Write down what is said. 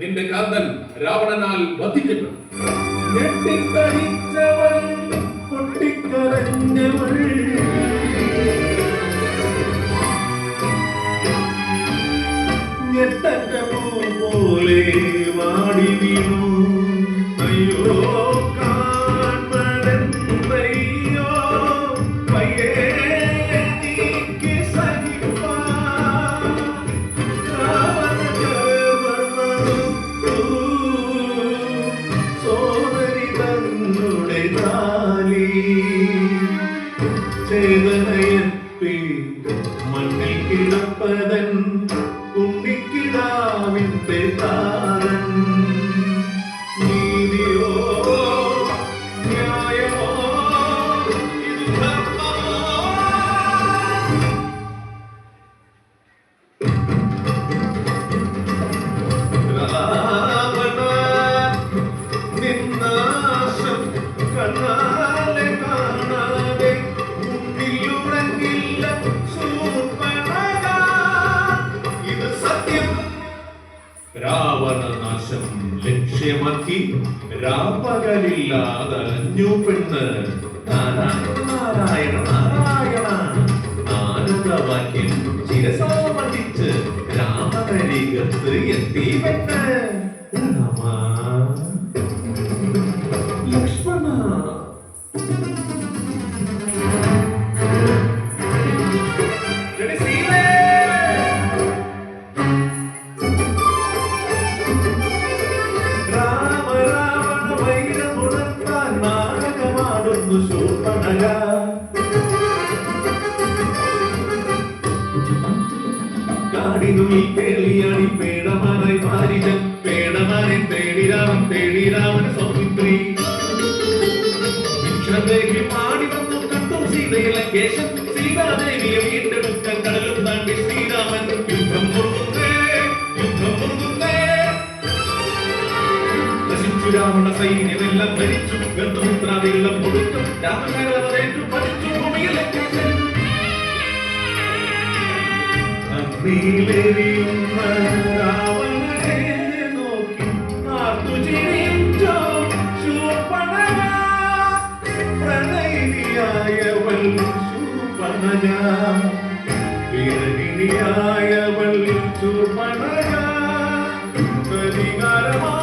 നിന്റെ കാന്തൻ രാവണനാൽ വധിക്കപ്പെട്ടു. പോലെ വാടി വീണു. അയ്യോ മണ്ണിൽ കിടപ്പതൻ ഉണ്ണിക്കിടാവിന്റെ താരൻ. നീതിയോ ന്യായമോ ഇത് ധർമ്മമോ? രാവണ നിന്നാശം കണ്ണാലെ കാണാതെ രാവണനാശം ലക്ഷ്യമാക്കി രാപ്പകലില്ലാതഞ്ഞു പെണ്ണ്. നാരായണ നാരായണ ആനന്ദവാക്യം ശിരസാവഹിച്ച് രാമകരികത്ത് എത്തി പെണ്ണ്. രാമ ലക്ഷ്മണ കാടിനുള്ളിൽ പേളിയാടി പേടമാനായി മാരിജൻ പേടമാനെ തേടിരാമൻ സൗമിത്രി വിക്ഷദേഹി പാടി വന്നു കണ്ടു സീതയിലെ കേശം. സീതാദേവിയെ വീണ്ടെടുക്കാൻ കടലും താണ്ടി ശ്രീരാമൻ യുദ്ധം മുറുകുന്നേ. നശിച്ചു രാവണ സൈന്യമെല്ലാം ഭരിച്ചു. ഗന്ധമിത്രാദികളെല്ലാം കൊടുത്തു. രാമനേറ്റു പഠിച്ചു ഭൂമിയിലെ അഗ്നിയിലെരിയുന്ന രാവണനെ നോക്കി ആർത്തു ചിരിച്ചോ ശൂർപ്പണഖ. പ്രണയിനിയായവൾ ശൂർപ്പണഖ, വിരഹിണിയായവൾ ശൂർപ്പണഖ. പ്രതികാരമാ